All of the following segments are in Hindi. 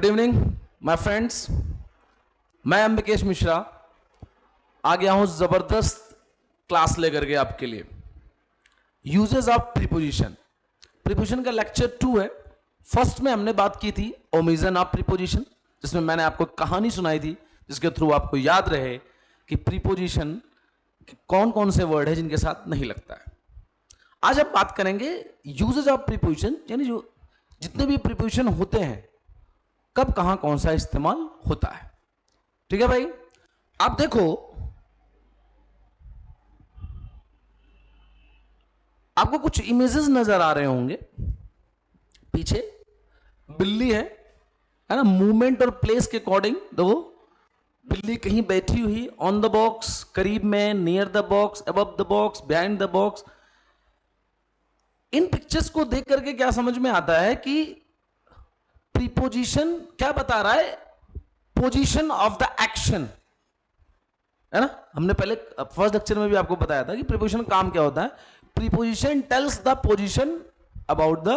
गुड इवनिंग माय फ्रेंड्स, मैं अंबिकेश मिश्रा आ गया हूं जबरदस्त क्लास लेकर के आपके लिए। यूजेस ऑफ प्रीपोजिशन, प्रीपोजिशन का लेक्चर 2 है। फर्स्ट में हमने बात की थी ओमिशन ऑफ प्रीपोजिशन, जिसमें मैंने आपको कहानी सुनाई थी जिसके थ्रू आपको याद रहे कि प्रीपोजिशन कौन कौन से वर्ड है जिनके साथ नहीं लगता है। आज हम बात करेंगे यूजेस ऑफ प्रीपोजिशन, यानी जो जितने भी प्रीपोजिशन होते हैं कब कहां कौन सा इस्तेमाल होता है। ठीक है भाई, आप देखो, आपको कुछ इमेजेस नजर आ रहे होंगे। पीछे बिल्ली है ना, मूवमेंट और प्लेस के अकॉर्डिंग देखो, बिल्ली कहीं बैठी हुई ऑन द बॉक्स, करीब में, near the box, above the box, behind the box. In pictures को देख करके क्या समझ में आता है कि प्रीपोजिशन क्या बता रहा है? पोजीशन ऑफ द एक्शन, है ना। हमने पहले फर्स्ट लेक्चर में भी आपको बताया था कि प्रीपोजिशन काम क्या होता है। Preposition tells the position about the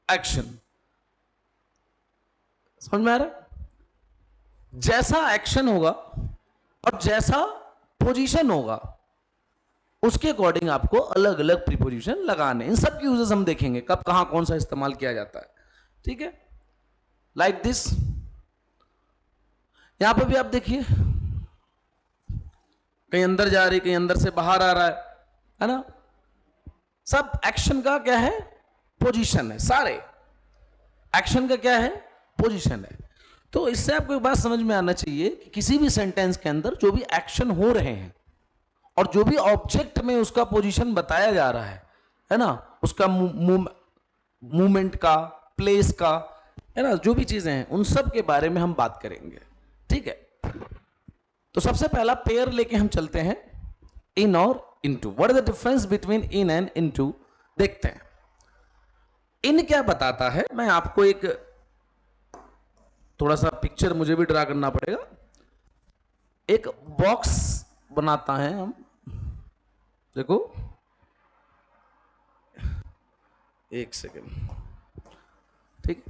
action. समझ में आ रहा है? जैसा एक्शन होगा और जैसा पोजीशन होगा उसके अकॉर्डिंग आपको अलग अलग प्रीपोजिशन लगाने। इन सब की यूजेस हम देखेंगे कब कहां कौन सा इस्तेमाल किया जाता है। ठीक है, लाइक दिस। यहां पे भी आप देखिए, कहीं अंदर जा रही, कहीं अंदर से बाहर आ रहा है ना। सब एक्शन का क्या है? पोजीशन है। सारे एक्शन का क्या है? पोजीशन है। तो इससे आपको एक बात समझ में आना चाहिए कि किसी भी सेंटेंस के अंदर जो भी एक्शन हो रहे हैं और जो भी ऑब्जेक्ट में उसका पोजीशन बताया जा रहा है ना, उसका मूवमेंट का, प्लेस का, है ना, जो भी चीजें हैं उन सब के बारे में हम बात करेंगे। ठीक है, तो सबसे पहला पेयर लेके हम चलते हैं, इन और into. What is the difference between in and into? देखते हैं इन क्या बताता है। मैं आपको एक थोड़ा सा पिक्चर मुझे भी ड्रा करना पड़ेगा। एक बॉक्स बनाता है हम, देखो, एक सेकेंड। ठीक,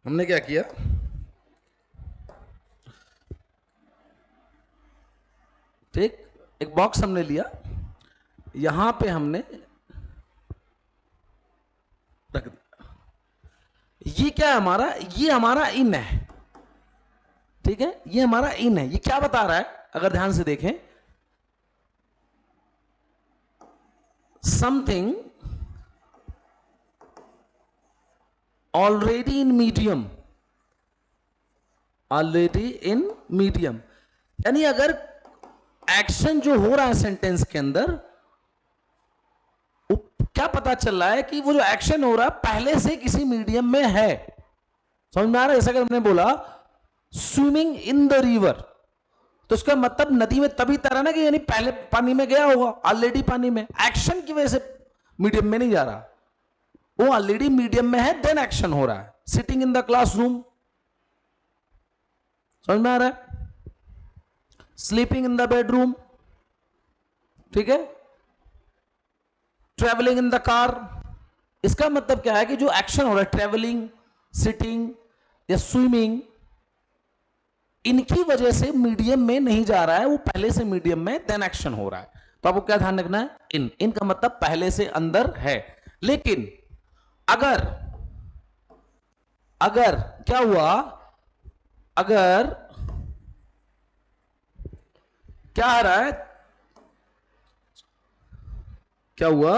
हमने क्या किया, ठीक, एक बॉक्स हमने लिया, यहां पे हमने रख दिया। ये क्या है हमारा? ये हमारा इन है। ठीक है, ये हमारा इन है। ये क्या बता रहा है अगर ध्यान से देखें? Something already in medium, already in medium. यानी अगर एक्शन जो हो रहा है सेंटेंस के अंदर, क्या पता चल रहा है कि वो जो एक्शन हो रहा है पहले से किसी मीडियम में है। समझ में आ रहा है? जैसा कि हमने बोला स्विमिंग इन द रिवर, तो उसका मतलब नदी में तभी तैरा ना कि यानी पहले पानी में गया होगा, ऑलरेडी पानी में। एक्शन की वजह से मीडियम में नहीं जा रहा, वो ऑलरेडी मीडियम में है, देन एक्शन हो रहा है। सिटिंग इन द क्लासरूम, समझ में आ रहा है? स्लीपिंग इन द बेडरूम, ठीक है, ट्रेवलिंग इन द कार। इसका मतलब क्या है कि जो एक्शन हो रहा है, ट्रेवलिंग, सिटिंग या स्विमिंग, इनकी वजह से मीडियम में नहीं जा रहा है, वो पहले से मीडियम में, देन एक्शन हो रहा है। तो आपको क्या ध्यान रखना है? इन, इन का मतलब पहले से अंदर है। लेकिन अगर अगर क्या हुआ, अगर क्या आ रहा है, क्या हुआ,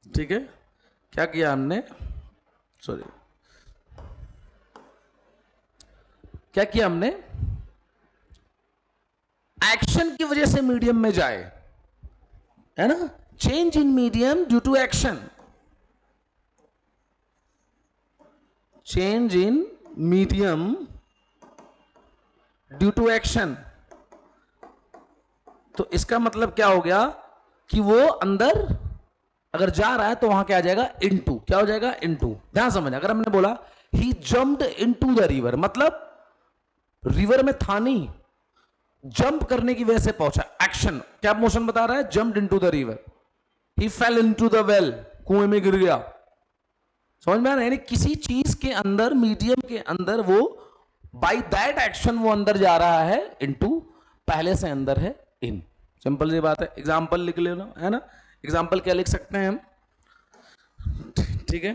ठीक है, क्या किया हमने, सॉरी, क्या किया हमने? एक्शन की वजह से मीडियम में जाए, है ना। Change in medium due to action, change in medium due to action. तो इसका मतलब क्या हो गया कि वो अंदर अगर जा रहा है तो वहां क्या आ जाएगा? इनटू। क्या हो जाएगा? इनटू। ध्यान समझ, अगर हमने बोला ही जम्प्ड इनटू द रिवर, मतलब रिवर में था नहीं, जंप करने की वजह से पहुंचा, एक्शन। क्या मोशन बता रहा है? Jumped into the river, he fail into the well, कुएं में गिर गया। समझ में आ रहा है? यानी किसी चीज के अंदर, मीडियम के अंदर वो बाय दैट एक्शन वो अंदर जा रहा है, इनटू पहले से अंदर है इन। सिंपल सी बात है। एग्जाम्पल लिख लेना, है ना? एग्जाम्पल क्या लिख सकते हैं हम? ठीक है,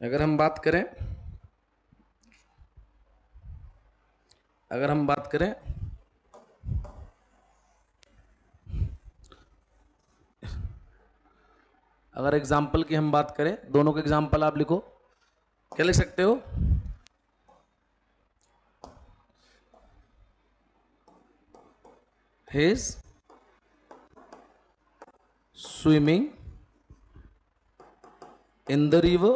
अगर हम बात करें, अगर एग्जाम्पल की हम बात करें, दोनों के एग्जाम्पल आप लिखो। क्या लिख सकते हो? His swimming in the river,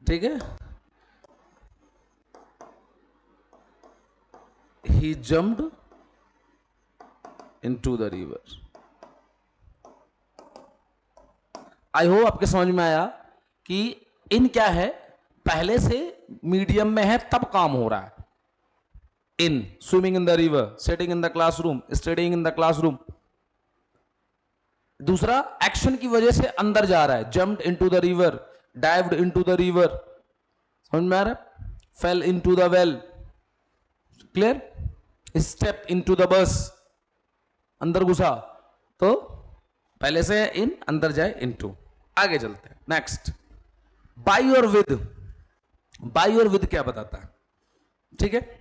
ठीक है, he jumped into the river। I hope आपके समझ में आया कि इन क्या है, पहले से मीडियम में है तब काम हो रहा है। In swimming in the river, sitting in the classroom, studying in the classroom. दूसरा, एक्शन की वजह से अंदर जा रहा है, jumped into the river, dived into the river. समझ में आ रहा है? Fail into the well, clear? Step into the bus, अंदर घुसा। तो पहले से इन, अंदर जाए इनटू। आगे चलते हैं, नेक्स्ट। बाई और विद। बाई और विद क्या बताता है? ठीक है,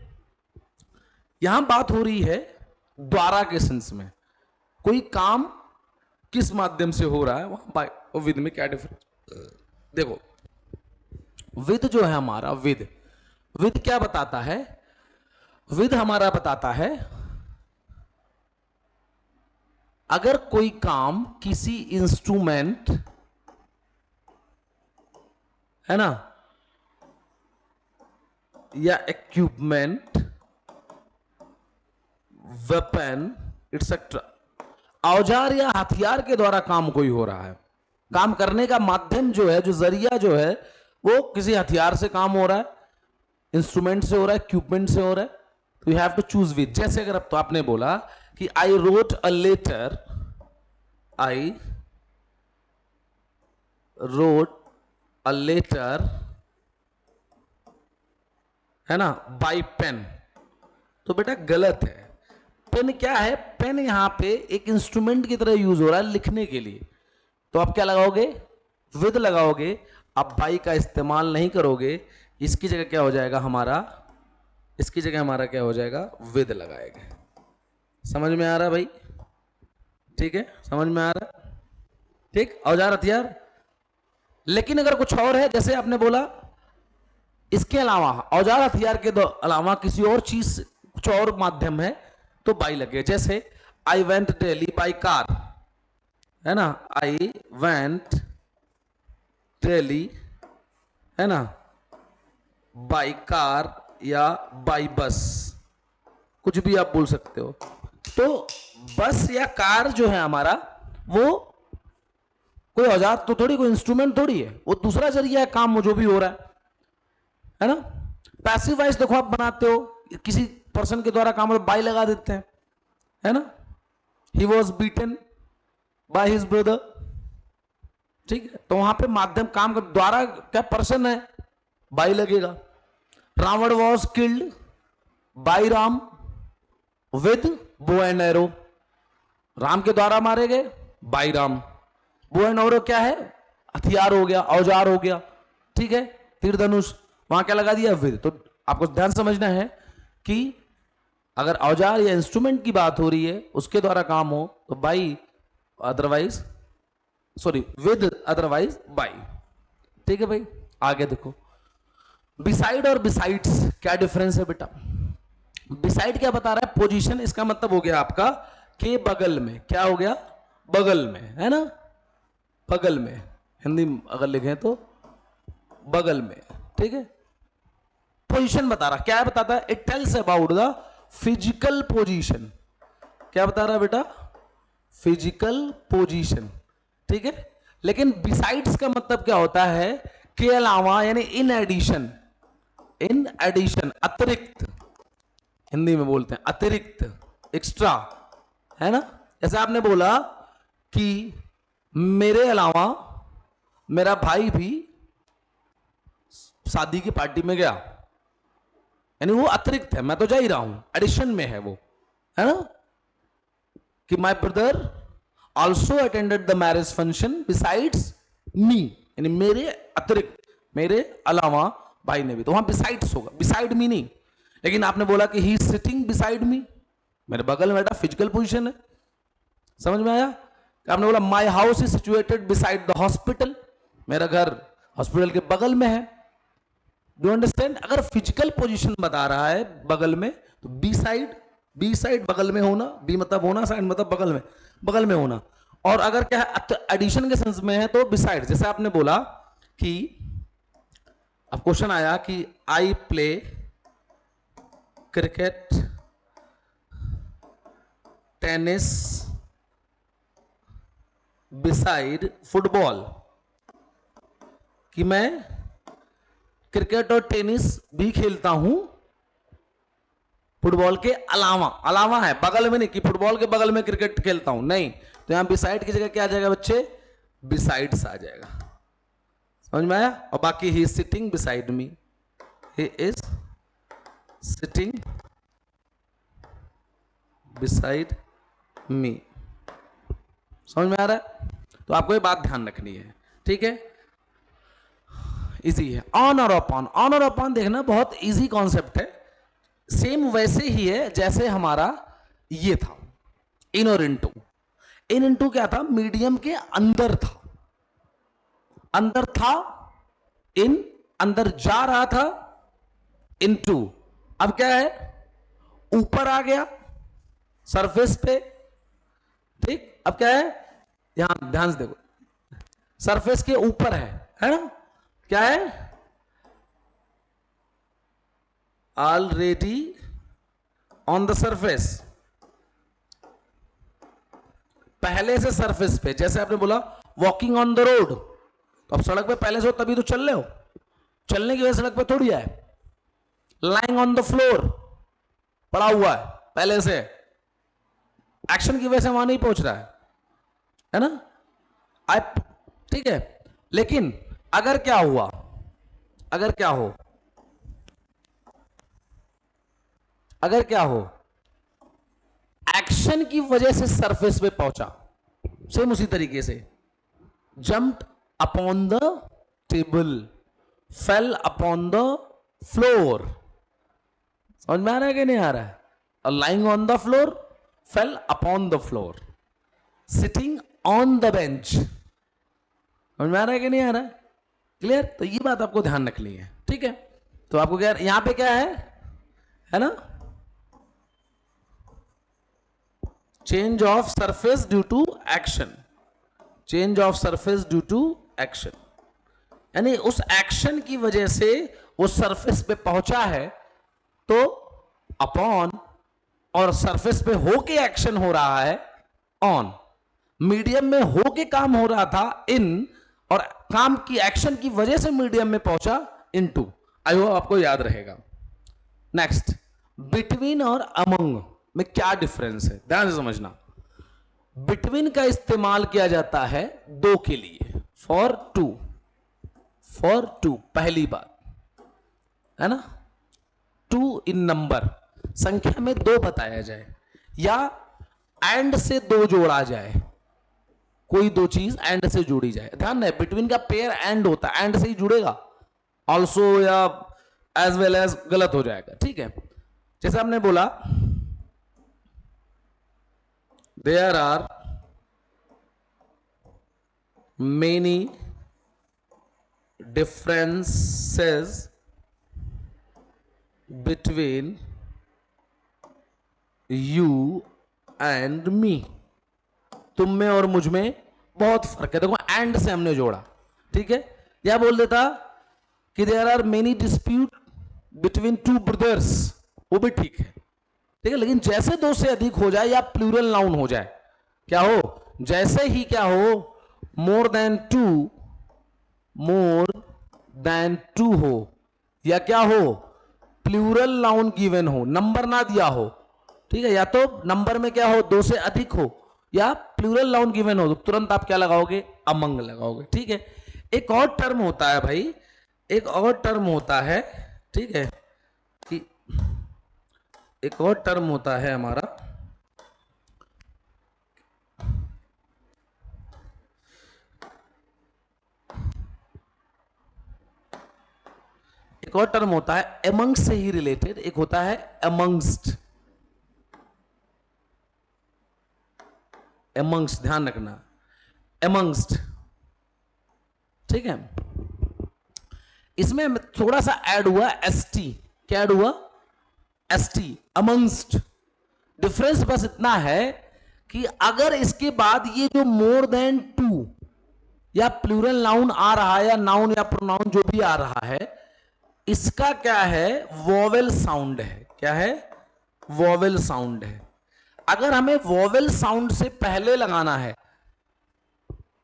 यहां बात हो रही है द्वारा के सेंस में। कोई काम किस माध्यम से हो रहा है, वहां बाय और विद में क्या डिफरेंस? देखो, विद जो है हमारा, विद क्या बताता है? विद हमारा बताता है अगर कोई काम किसी इंस्ट्रूमेंट, है ना, या इक्विपमेंट, वेपन, एक्सेट्रा, औजार या हथियार के द्वारा काम कोई हो रहा है। काम करने का माध्यम जो है, जो जरिया जो है, वो किसी हथियार से काम हो रहा है, इंस्ट्रूमेंट से हो रहा है, इक्विपमेंट से हो रहा है, तो you have to choose with. जैसे अगर अब तो आपने बोला कि I wrote a letter, I wrote a letter, है ना, बाय पेन, तो बेटा गलत है। पेन क्या है? पेन यहां पे एक इंस्ट्रूमेंट की तरह यूज हो रहा है लिखने के लिए, तो आप क्या लगाओगे? विद लगाओगे। आप बाई का इस्तेमाल नहीं करोगे, इसकी जगह क्या हो जाएगा हमारा? इसकी जगह हमारा क्या हो जाएगा? विद लगाएगा। समझ में आ रहा भाई? ठीक है, समझ में आ रहा? ठीक, औजार हथियार। लेकिन अगर कुछ और है, जैसे आपने बोला इसके अलावा, औजार हथियार के अलावा किसी और चीज, कुछ और माध्यम है, तो बाई लगे। जैसे I went daily by car, है ना, आई वेंट डेली, है ना, बाई कार या बाई बस, कुछ भी आप बोल सकते हो। तो बस या कार जो है हमारा, वो कोई औजार तो थोड़ी, कोई इंस्ट्रूमेंट थोड़ी है, वो दूसरा जरिया है काम जो भी हो रहा है ना। पैसिव वॉइस देखो आप बनाते हो, किसी पर्सन के द्वारा काम, बाई लगा देते हैं, है ना। He was beaten by his brother, ठीक है, तो वहां पे माध्यम काम का द्वारा क्या पर्सन है, बाई लगेगा। Ravan was killed by Ram with bow and arrow, Ram के द्वारा मारे गए, बाय राम। बो एंड एरो क्या है? हथियार हो गया, औजार हो गया, ठीक है, तीर धनुष, वहां क्या लगा दिया? विद। तो आपको ध्यान समझना है कि अगर औजार या इंस्ट्रूमेंट की बात हो रही है, उसके द्वारा काम हो, तो by, otherwise sorry with, otherwise by. ठीक है भाई, आगे देखो। बिसाइड और बिसाइड्स क्या डिफरेंस है बेटा? बिसाइड क्या बता रहा है? पोजीशन। इसका मतलब हो गया आपका के बगल में। क्या हो गया? बगल में, है ना, बगल में, हिंदी अगर लिखें तो बगल में, ठीक है। पोजीशन बता रहा, क्या बताता है? It tells about the physical position. क्या बता रहा है बेटा? फिजिकल पोजीशन, ठीक है। लेकिन बिसाइड्स का मतलब क्या होता है? के अलावा, यानी इन एडिशन, इन एडिशन, अतिरिक्त, हिंदी में बोलते हैं अतिरिक्त, एक्स्ट्रा, है ना। जैसे आपने बोला कि मेरे अलावा मेरा भाई भी शादी की पार्टी में गया, यानी वो अतिरिक्त है, मैं तो जा ही रहा हूं, एडिशन में है वो, है ना। कि my brother also attended the marriage function besides me, यानी मेरे अतिरिक्त, मेरे अलावा भाई ने भी, तो वहां बिसाइड्स होगा, बिसाइड मी नहीं। लेकिन आपने बोला कि he is sitting beside me, मेरे बगल में बैठा, फिजिकल पोजीशन है, समझ में आया। आपने बोला my house is situated beside the hospital, मेरा घर हॉस्पिटल के बगल में है। Do understand? अगर फिजिकल पोजीशन बता रहा है बगल में, तो बी साइड, बी साइड बगल में होना, बी मतलब होना, साइड मतलब बगल में होना। और अगर क्या है एडिशन के सेंस में है तो बिसाइड। जैसे आपने बोला कि अब क्वेश्चन आया कि I play cricket, tennis beside football, कि मैं क्रिकेट और टेनिस भी खेलता हूं फुटबॉल के अलावा, अलावा है बगल में नहीं कि फुटबॉल के बगल में क्रिकेट खेलता हूं, नहीं। तो यहां बिसाइड की जगह क्या आ जाएगा बच्चे? बिसाइड्स आ जाएगा, समझ में आया। और बाकी he is sitting beside me, he is sitting beside me, समझ में आ रहा है। तो आपको ये बात ध्यान रखनी है, ठीक है। इजी है। ऑन और अपॉन, ऑन और अपॉन देखना बहुत इजी कॉन्सेप्ट है, सेम वैसे ही है जैसे हमारा ये था इन और इनटू। इन इनटू क्या था? मीडियम के अंदर था, अंदर था, इन अंदर जा रहा था, इनटू अब क्या है? ऊपर आ गया सरफेस पे, ठीक। अब क्या है? यहां ध्यान से देखो, सरफेस के ऊपर है ना, क्या है? ऑलरेडी ऑन द सरफेस, पहले से सरफेस पे। जैसे आपने बोला वॉकिंग ऑन द रोड, तो अब सड़क पे पहले से हो तभी तो चल रहे हो, चलने की वजह सड़क पे थोड़ी है। लाइंग ऑन द फ्लोर, पड़ा हुआ है पहले से, एक्शन की वजह से वहां नहीं पहुंच रहा है ना, आप, ठीक है। लेकिन अगर क्या हुआ, अगर क्या हो, अगर क्या हो, एक्शन की वजह से सरफेस पे पहुंचा, सेम उसी तरीके से jumped upon the table, fail upon the floor, समझ में आ रहा है कि नहीं आ रहा है? Lying on the floor, fail upon the floor, sitting on the bench, समझ में आ रहा है कि नहीं आ रहा है? क्लियर? तो ये बात आपको ध्यान रखनी है, ठीक है। तो आपको क्या यहां पे क्या है ना, change of surface due to action, change of surface due to action, यानी उस एक्शन की वजह से वो सरफेस पे पहुंचा है, तो अपॉन, और सरफेस पे होके एक्शन हो रहा है ऑन, मीडियम में होके काम हो रहा था इन, और काम की एक्शन की वजह से मीडियम में पहुंचा इनटू। आई होप आपको याद रहेगा। नेक्स्ट, बिटवीन और अमंग में क्या डिफरेंस है, ध्यान से समझना। बिटवीन का इस्तेमाल किया जाता है दो के लिए, फॉर टू, फॉर टू, पहली बात है ना, टू इन नंबर, संख्या में दो बताया जाए, या एंड से दो जोड़ा जाए, कोई दो चीज एंड से जोड़ी जाए। ध्यान रहे, बिटवीन का पेयर एंड होता है, एंड से ही जुड़ेगा, ऑल्सो या एज वेल एज गलत हो जाएगा, ठीक है। जैसे आपने बोला there are many differences between you and me, तुम में और मुझ में बहुत फर्क है। देखो एंड से हमने जोड़ा, ठीक है। या बोल देता कि there are many dispute between two brothers, वो भी ठीक है, ठीक है। लेकिन जैसे दो से अधिक हो जाए या प्लूरल नाउन हो जाए, क्या हो, जैसे ही क्या हो, more than two, more than two हो, या क्या हो, प्लूरल नाउन गिवन हो, नंबर ना दिया हो, ठीक है, या तो नंबर में क्या हो, 2 से अधिक हो, या प्लूरल नाउन गिवन हो, तो तुरंत आप क्या लगाओगे, अमंग लगाओगे, ठीक है। एक और टर्म होता है भाई, एक और टर्म होता है, ठीक है, कि एक और टर्म होता है हमारा, एक और टर्म होता है amongst से ही रिलेटेड, एक होता है amongst, amongst ध्यान रखना, amongst, ठीक है। इसमें थोड़ा सा ऐड हुआ st, क्या ऐड हुआ, st, amongst। डिफरेंस बस इतना है कि अगर इसके बाद ये जो मोर देन 2 या प्लूरल नाउन आ रहा है, या नाउन या प्रोनाउन जो भी आ रहा है, इसका क्या है, वोवेल साउंड है, क्या है, वोवेल साउंड है। अगर हमें वोवेल साउंड से पहले लगाना है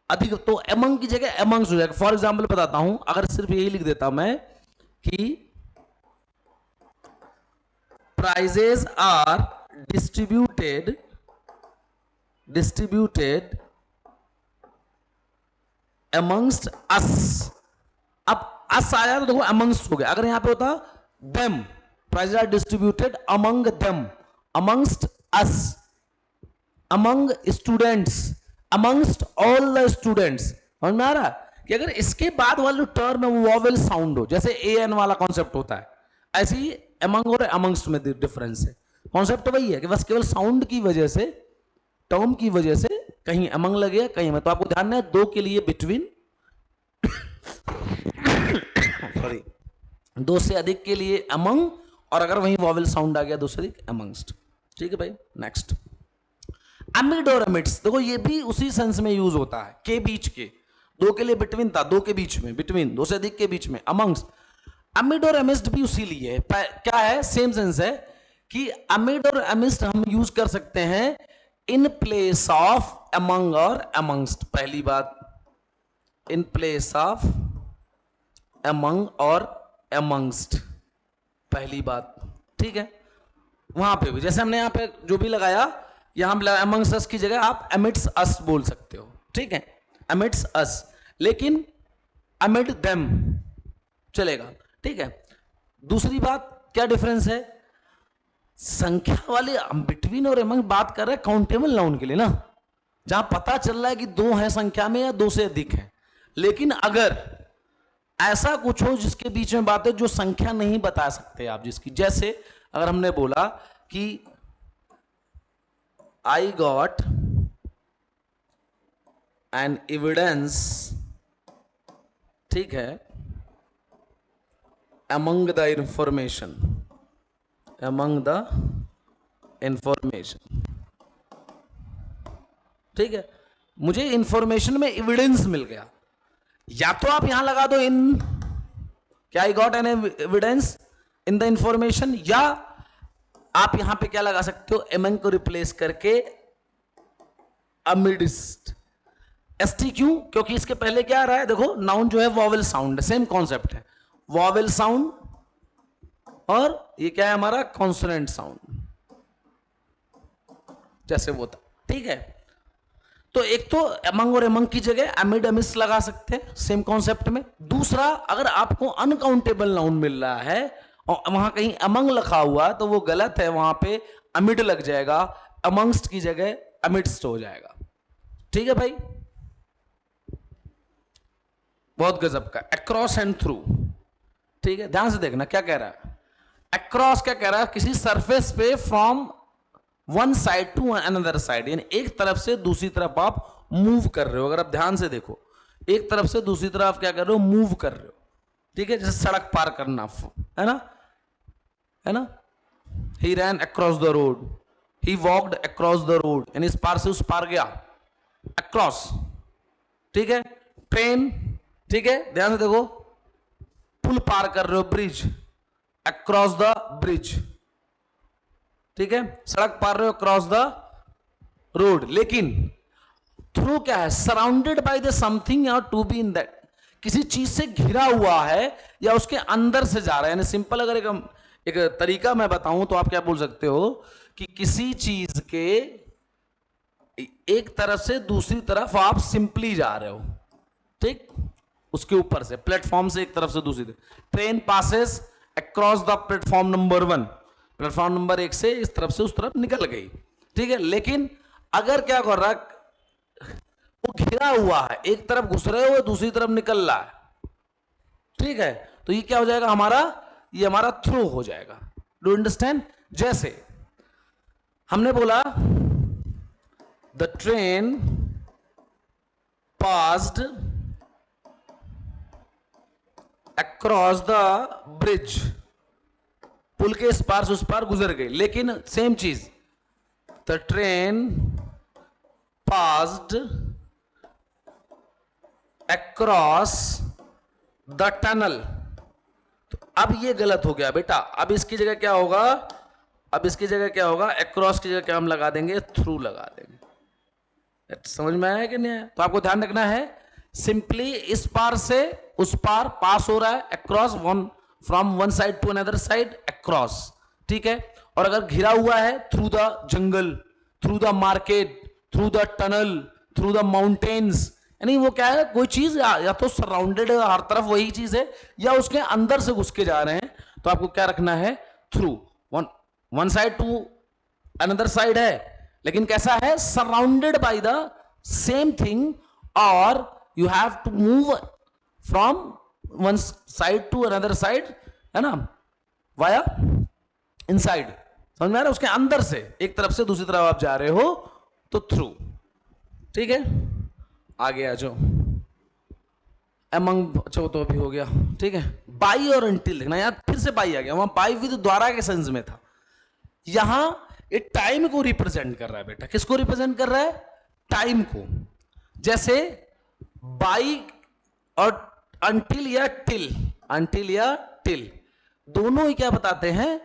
अधिक, तो अमंग की जगह अमंग्स हो जाएगा। फॉर एग्जाम्पल बताता हूं, अगर सिर्फ यही लिख देता मैं कि प्राइजेस आर डिस्ट्रीब्यूटेड अमंग्स्ट अस, अब अस आया तो देखो अमंग्स्ट हो गया। अगर यहां पे होता them, prizes are distributed among them, amongst us, among students, amongst all the students. समझ में आ रहा कि अगर इसके बाद वाला जो टर्म है वो वोवेल साउंड हो, जैसे ए एन वाला कॉन्सेप्ट होता है, ऐसे ही अमंग और अमंग्स्ट में डिफरेंस है। कॉन्सेप्ट वही है कि बस केवल साउंड की वजह से, टर्म की वजह से कहीं अमंग लगे कहीं में, तो आपको ध्यान है 2 के लिए बिटवीन, सॉरी, 2 से अधिक के लिए अमंग, और अगर वहीं वोवेल साउंड आ गया 2 से अधिक अमंग्स्ट, ठीक है भाई। नेक्स्ट अमिड और अमिड्स, देखो ये भी उसी सेंस में यूज होता है, के बीच के, 2 के लिए बिटवीन था, 2 के बीच में, बिटवीन 2 से अधिक के बीच में अमंग्स। अमिड और अमिस्ट भी उसी लिए क्या है, सेम सेंस है कि अमिड और अमिस्ट हम यूज कर सकते हैं इन प्लेस ऑफ अमंग और अमंग्स्ट। पहली बात, इन प्लेस ऑफ अमंग और अमंग्स्ट, पहली बात, ठीक है। वहां पे भी जैसे हमने यहां पे जो भी लगाया, यहां अमंग्स अस की जगह आप अमिड्स अस बोल सकते हो, ठीक है, अमिड्स अस, लेकिन अमिड देम चलेगा, ठीक है। दूसरी बात क्या डिफरेंस है, संख्या वाले बिटवीन और अमंग बात कर रहे हैं काउंटेबल नाउन के लिए ना, जहां पता चल रहा है कि 2 है संख्या में या 2 से अधिक है। लेकिन अगर ऐसा कुछ हो जिसके बीच में बात है जो संख्या नहीं बता सकते आप, जिसकी, जैसे अगर हमने बोला कि I got an evidence, ठीक है, among the information, ठीक है, मुझे इंफॉर्मेशन में एविडेंस मिल गया, या तो आप यहां लगा दो इन, क्या I got an evidence in the information, या आप यहां पे क्या लगा सकते हो, एमंग को रिप्लेस करके अमिडिस्ट। एसटी क्यों, क्योंकि इसके पहले क्या आ रहा है, देखो नाउन जो है वोवेल साउंड, सेम कॉन्सेप्ट है, वोवेल साउंड, और ये क्या है हमारा, कॉन्सोनेंट साउंड, जैसे वो था, ठीक है। तो एक तो अमंग और अमंग की जगह अमिड अमिस लगा सकते हैं, सेम कॉन्सेप्ट में। दूसरा, अगर आपको अनकाउंटेबल नाउन मिल रहा है और वहां कहीं अमंग लिखा हुआ तो वो गलत है, वहां पे अमिड लग जाएगा, अमंगस्ट की जगह अमिडस्ट हो जाएगा, ठीक है भाई। बहुत गजब का, अक्रॉस एंड थ्रू, ठीक है, ध्यान से देखना क्या कह रहा है। अक्रॉस क्या कह रहा है, किसी सरफेस पे from one side to another side, यानी एक तरफ से दूसरी तरफ आप मूव कर रहे हो। अगर आप ध्यान से देखो, एक तरफ से दूसरी तरफ आप क्या कर रहे हो, मूव कर रहे हो, ठीक है, जैसे सड़क पार करना, है ना, है ना। He ran across the road, he walked across the road, यानी इस पार से उस पार गया, अक्रॉस, ठीक है। ट्रेन, ठीक है, ध्यान से देखो, पुल पार कर रहे हो, ब्रिज, अक्रॉस द ब्रिज, ठीक है, सड़क पार रहे हो, क्रॉस द रोड। लेकिन थ्रू क्या है, सराउंडेड बाय द समथिंग और टू बी इन दैट, किसी चीज से घिरा हुआ है या उसके अंदर से जा रहा है। यानी सिंपल अगर एक तरीका मैं बताऊं तो आप क्या बोल सकते हो कि किसी चीज के एक तरफ से दूसरी तरफ आप सिंपली जा रहे हो, ठीक, उसके ऊपर से, प्लेटफॉर्म से एक तरफ से दूसरी तरफ, train passes across the platform number 1, platform number 1 से इस तरफ से उस तरफ निकल गई, ठीक है। लेकिन अगर क्या कर रहा है, वो घिरा हुआ है, एक तरफ घुस रहे हो दूसरी तरफ निकल रहा है, ठीक है, तो ये क्या हो जाएगा हमारा, ये हमारा थ्रू हो जाएगा। Do understand? जैसे हमने बोला the train passed across the bridge, पुल के इस पार से उस पार गुजर गई, लेकिन सेम चीज, the train passed across the tunnel. तो अब ये गलत हो गया बेटा, अब इसकी जगह क्या होगा, अब इसकी जगह क्या होगा, अक्रॉस की जगह क्या हम लगा देंगे, थ्रू लगा देंगे। समझ में आया कि नहीं आया? तो आपको ध्यान रखना है, सिंपली इस पार से उस पार पास हो रहा है, across, one from one side to another side, across, ठीक है। और अगर घिरा हुआ है, through the jungle, through the market, through the tunnel, through the mountains, यानी वो क्या है, कोई चीज या तो सराउंडेड है, हर तरफ वही चीज है, या उसके अंदर से घुस के जा रहे हैं, तो आपको क्या रखना है, through, one side to another side है, लेकिन कैसा है, surrounded by the same thing, और you have to move from one side to another side, है ना, वाया इनसाइड। समझ में आ रहा है? उसके अंदर से एक तरफ से दूसरी तरफ आप जा रहे हो तो थ्रू, ठीक है। आगे आ जाओ, अमंग, अच्छा तो अभी हो गया, ठीक है। बाई और अंटिल देखना, यहां फिर से बाई आ गया, वहां बाई विद द्वारा के सेंस में था, यहां ये टाइम को रिप्रेजेंट कर रहा है बेटा। किसको रिप्रेजेंट कर रहा है? टाइम को। जैसे बाई और अंटिल या टिल, अंटिल या टिल दोनों ही क्या बताते हैं,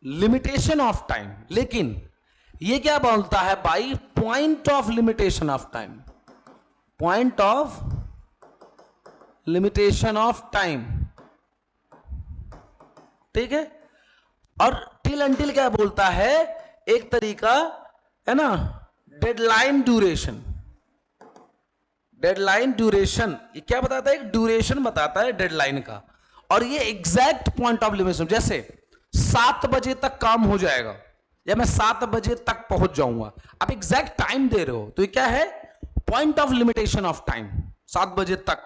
लिमिटेशन ऑफ टाइम, लेकिन ये क्या बोलता है, by point of limitation of time, point of limitation of time, ठीक है। और टिल अंटिल क्या बोलता है, एक तरीका है ना, डेडलाइन ड्यूरेशन, डेडलाइन ड्यूरेशन, ये क्या बताता है, एक ड्यूरेशन बताता है डेडलाइन का, और ये एग्जैक्ट पॉइंट ऑफ लिमिटेशन, जैसे 7 बजे तक काम हो जाएगा, या मैं 7 बजे तक पहुंच जाऊंगा, आप एग्जैक्ट टाइम दे रहे हो, तो ये क्या है, point of limitation of time, 7 बजे तक,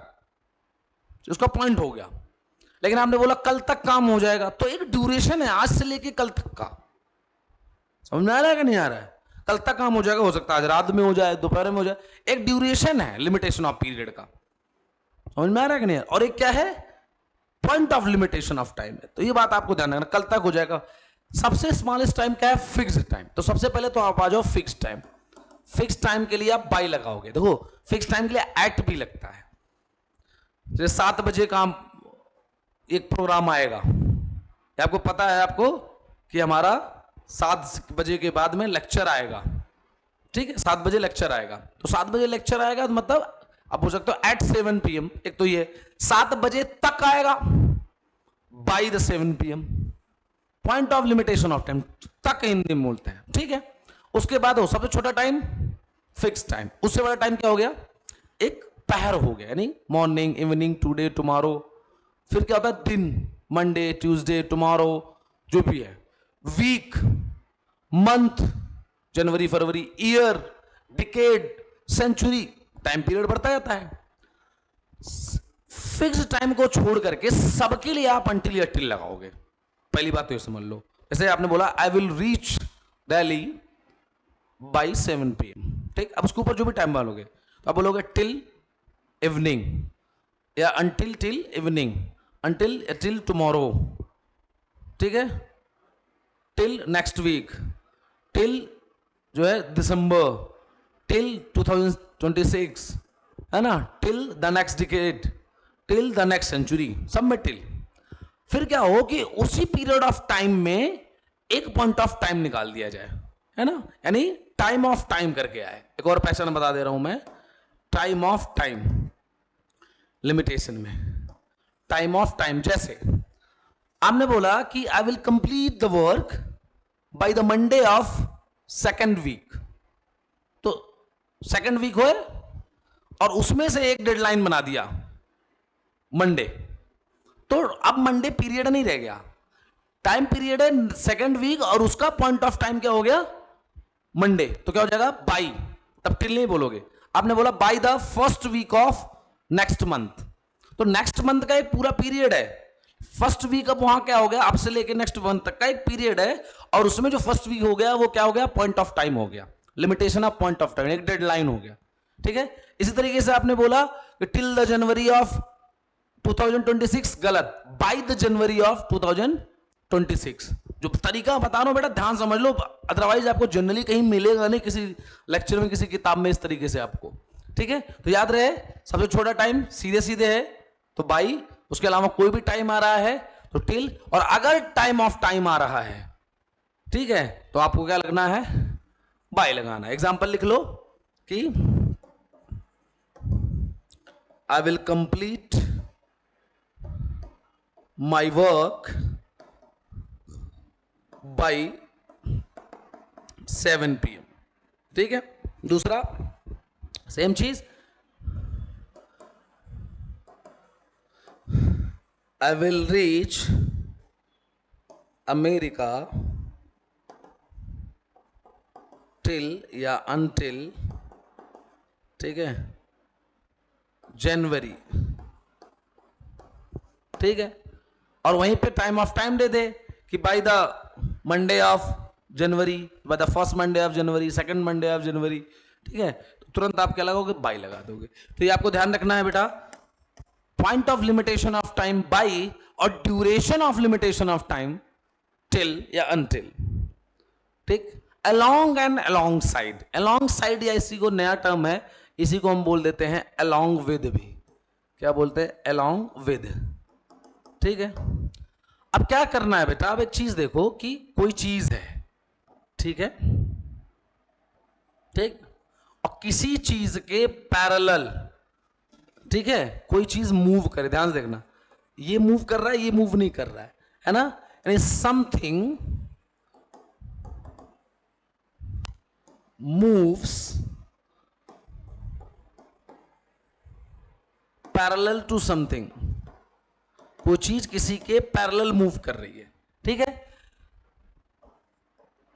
उसका पॉइंट हो गया। लेकिन आपने बोला कल तक काम हो जाएगा, तो एक ड्यूरेशन है आज से लेके कल तक का। समझ में आ रहा है कि नहीं आ रहा है? कल तक काम हो जाएगा, हो सकता है आज रात में हो जाए, दोपहर में हो जाए, एक ड्यूरेशन है, लिमिटेशन ऑफ पीरियड का। समझ में आ रहा है कि नहीं? और एक क्या है, point of limitation of time है। तो ये बात आपको ध्यान रखना, कल तक हो जाएगा। सबसे स्मॉलेस्ट टाइम क्या है, फिक्स्ड टाइम। तो सबसे पहले तो आप आ जाओ फिक्स्ड टाइम। फिक्स टाइम के लिए आप बाई लगाओगे, देखो फिक्स टाइम के लिए एट भी लगता है। जैसे 7 बजे का एक प्रोग्राम आएगा, आपको पता है आपको कि हमारा 7 बजे के बाद में लेक्चर आएगा, ठीक है, 7 बजे लेक्चर आएगा, तो 7 बजे लेक्चर आएगा तो मतलब आप हो सकते हो एट 7 PM, एक तो ये 7 बजे तक आएगा, by the 7 PM, point of limitation of time, तक हिंदी में बोलते हैं, ठीक है। उसके बाद हो सबसे छोटा टाइम फिक्स टाइम, उससे बड़ा टाइम क्या हो गया, एक पहर हो गया, यानी मॉर्निंग, इवनिंग, टुडे, टुमारो। फिर क्या होता है, दिन, मंडे, ट्यूसडे, टुमारो, जो भी है, वीक, मंथ, जनवरी, फरवरी, year, decade, century, time period बढ़ता जाता है। फिक्स टाइम को छोड़ करके सबके लिए आप अंटिल या टिल लगाओगे। पहली बात तो ये समझ लो, जैसे आपने बोला I will reach Delhi by 7 PM, ठीक। अब उसके ऊपर जो भी टाइम डालोगे तो आप बोलोगे टिल इवनिंग, या until till evening, until till tomorrow, ठीक है, टिल नेक्स्ट वीक, टिल जो है दिसंबर, टिल 2026, है ना, till the next decade, till the next century, सब में टिल। फिर क्या हो कि उसी पीरियड ऑफ टाइम में एक पॉइंट ऑफ टाइम निकाल दिया जाए, है ना, यानी टाइम ऑफ टाइम करके आए। एक और पैटर्न बता दे रहा हूं मैं, टाइम ऑफ टाइम लिमिटेशन में, टाइम ऑफ टाइम, जैसे आपने बोला कि I will complete the work by the Monday of second week, तो सेकेंड वीक हो और उसमें से एक डेडलाइन बना दिया मंडे, तो अब मंडे पीरियड नहीं रह गया, टाइम पीरियड है सेकेंड वीक और उसका पॉइंट ऑफ टाइम क्या हो गया मंडे, तो क्या हो जाएगा बाई, तब टिल नहीं बोलोगे, आपने बोला by the first week of next month, तो नेक्स्ट मंथ का एक पूरा पीरियड है, फर्स्ट वीक अब वहां क्या हो गया अब से लेके नेक्स्ट मंथ तक का एक पीरियड है, और उसमें जो फर्स्ट वीक हो गया वो क्या हो गया पॉइंट ऑफ टाइम हो गया, limitation of point of time, एक डेडलाइन हो गया, ठीक है। इसी तरीके से आपने बोला कि टिल द जनवरी ऑफ 2026, गलत, बाय द जनवरी ऑफ 2026, जो तरीका बता रहा हूं बेटा ध्यान समझ लो, अदरवाइज आपको जनरली कहीं मिलेगा नहीं किसी लेक्चर में किसी किताब में इस तरीके से आपको, ठीक है। तो याद रहे सबसे छोटा टाइम सीधे सीधे है तो बाई, उसके अलावा कोई भी टाइम आ रहा है तो टिल, और अगर टाइम ऑफ टाइम आ रहा है, ठीक है, तो आपको क्या लगना है बाय लगाना। एग्जांपल लिख लो कि I will complete my work by 7 PM, ठीक है। दूसरा सेम चीज, I will reach America till या until, ठीक है, जनवरी, ठीक है, और वहीं पे टाइम ऑफ टाइम दे दे कि bye the Monday of January, bye the first Monday of January, second Monday of January, ठीक है, तो तुरंत आप क्या लगाओगे बाय लगा दोगे। तो ये आपको ध्यान रखना है बेटा, point of limitation of time by और duration of limitation of time till या अनटिल, ठीक। Along and alongside, alongside या इसी को नया टर्म है, इसी को हम बोल देते हैं अलोंग विद भी, क्या बोलते हैं अलोंग विद, ठीक है। अब क्या करना है बेटा, अब एक चीज देखो कि कोई चीज है, ठीक है, ठीक, और किसी चीज के पैरेलल, ठीक है, कोई चीज मूव करे, ध्यान से देखना, ये मूव कर रहा है ये मूव नहीं कर रहा है ना, यानी something moves parallel to something, वो चीज किसी के पैरेलल मूव कर रही है, ठीक है।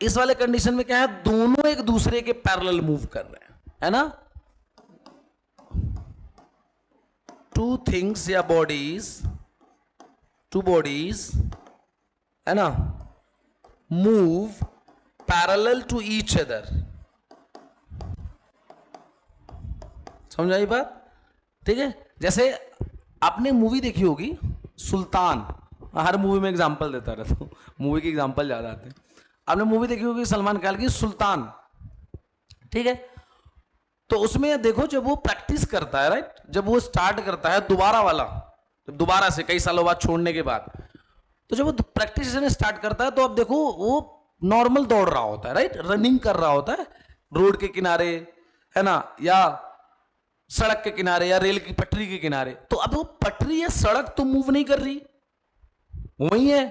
इस वाले कंडीशन में क्या है, दोनों एक दूसरे के पैरेलल मूव कर रहे हैं, है ना, टू थिंग्स या बॉडीज, टू बॉडीज, है ना, move parallel to each other, समझ आई बात, ठीक है। जैसे आपने मूवी देखी होगी सुल्तान, हर मूवी में एग्जांपल देता रहता हूं, मूवी के एग्जांपल ज्यादा आते हैं, आपने मूवी देखी होगी सलमान खान की सुल्तान, ठीक है, तो उसमें देखो जब वो प्रैक्टिस करता है, राइट, जब वो स्टार्ट करता है दोबारा वाला, जब दोबारा से कई सालों बाद छोड़ने के बाद, तो जब वो प्रैक्टिस स्टार्ट करता है तो अब देखो वो नॉर्मल दौड़ रहा होता है, राइट, रनिंग कर रहा होता है रोड के किनारे, है ना, या सड़क के किनारे या रेल की पटरी के किनारे, तो अब वो पटरी या सड़क तो मूव नहीं कर रही, वही है,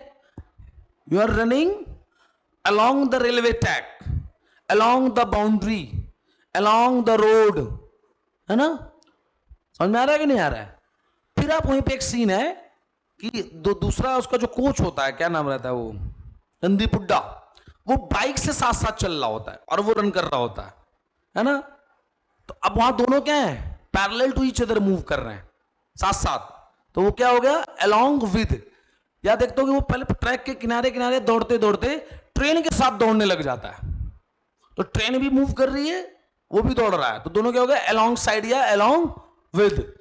you are running along the railway track, along the boundary, along the road, है ना, समझ में आ रहा है कि नहीं आ रहा है। फिर आप वहीं पे एक सीन है कि दूसरा उसका जो कोच होता है, क्या नाम रहता है वो, नंदी पुड्डा, वो बाइक से साथ साथ चल रहा होता है और वो रन कर रहा होता है ना, तो अब वहां दोनों क्या है parallel to each other move कर रहे हैं साथ साथ, तो वो क्या हो गया along with, या देखते हो कि वो पहले ट्रैक के किनारे किनारे दौड़ते दौड़ते ट्रेन के साथ दौड़ने लग जाता है, तो ट्रेन भी मूव कर रही है वो भी दौड़ रहा है, तो दोनों क्या हो गया अलोंग साइड या अलोंग विद,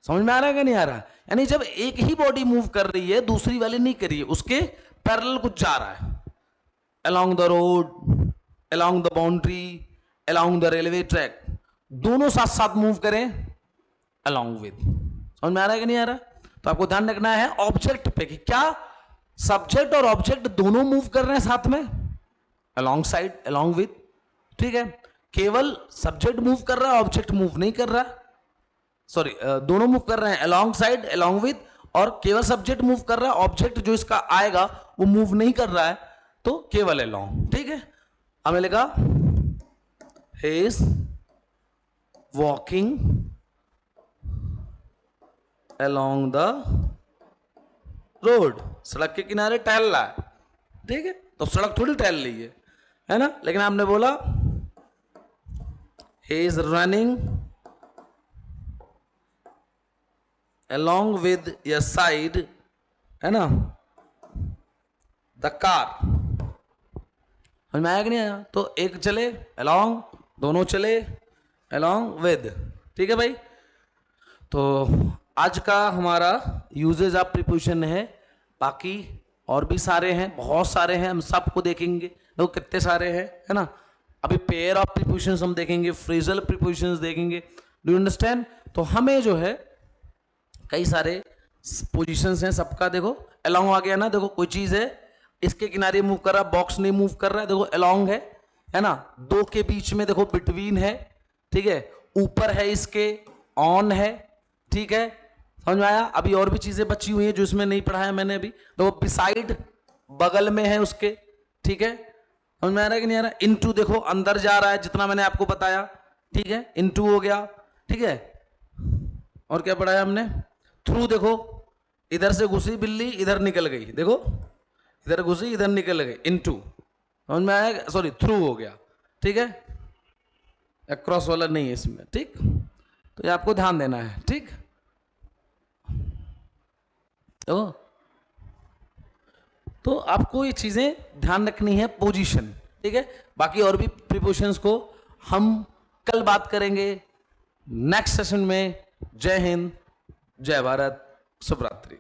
समझ में आ रहा है कि नहीं आ रहा है। यानी जब एक ही बॉडी मूव कर रही है दूसरी वाली नहीं कर रही है, उसके पैरेलल कुछ जा रहा है, along the road, along the boundary, along the railway track, दोनों साथ साथ मूव करें अलोंग विद, समझ में आ रहा है कि नहीं आ रहा। तो आपको ध्यान रखना है ऑब्जेक्ट पे कि क्या सब्जेक्ट और ऑब्जेक्ट दोनों मूव कर रहे हैं साथ में अलोंग साइड अलोंग विद, ठीक है, केवल सब्जेक्ट मूव कर रहा है ऑब्जेक्ट मूव नहीं कर रहा, सॉरी दोनों मूव कर रहे हैं अलोंग साइड अलोंग विद, और केवल सब्जेक्ट मूव कर रहा है, ऑब्जेक्ट जो इसका आएगा वो मूव नहीं कर रहा है, तो केवल अलोंग। ठीक है, हमें लिखा he is walking along the road, सड़क के किनारे टहल रहा है। ठीक है, तो सड़क थोड़ी टहल रही है ना, लेकिन आपने बोला he is running along with your side, है ना, the car। समझ में आया कि नहीं आया? तो एक चले along, दोनों चले along with। ठीक है भाई, तो आज का हमारा यूजेज ऑफ प्रीपोजिशन है, बाकी और भी सारे हैं, बहुत सारे हैं, हम सबको देखेंगे। देखो कितने सारे हैं, है ना। अभी पेयर ऑफ प्रीपोजिशंस हम देखेंगे, फ्रेजल प्रीपोजिशंस देखेंगे। Do you understand? तो हमें जो है कई सारे पोजीशंस हैं सबका। देखो अलोंग आ गया ना, देखो कोई चीज है इसके किनारे मूव कर रहा, बॉक्स नहीं मूव कर रहा है, देखो अलोंग है ना। दो के बीच में देखो बिटवीन है, ठीक है, ऊपर है इसके, ऑन है। ठीक है, समझ में आया? अभी और भी चीजें बची हुई हैं जो इसमें नहीं पढ़ाया मैंने अभी। देखो बिसाइड, बगल में है उसके। ठीक है, समझ में आ रहा है कि नहीं आ रहा? इनटू देखो अंदर जा रहा है, जितना मैंने आपको बताया। ठीक है, इनटू हो गया। ठीक है, और क्या पढ़ाया हमने? थ्रू, देखो इधर से घुसी बिल्ली, इधर निकल गई, देखो इधर घुसी इधर निकल गई, इनटू। समझ में आया? सॉरी, थ्रू हो गया। ठीक है, अक्रॉस वाला नहीं है इसमें। ठीक, तो ये आपको ध्यान देना है। ठीक, तो आपको ये चीजें ध्यान रखनी है, पोजीशन। ठीक है, बाकी और भी प्रीपोजिशंस को हम कल बात करेंगे नेक्स्ट सेशन में। जय हिंद, जय भारत, शुभ रात्रि।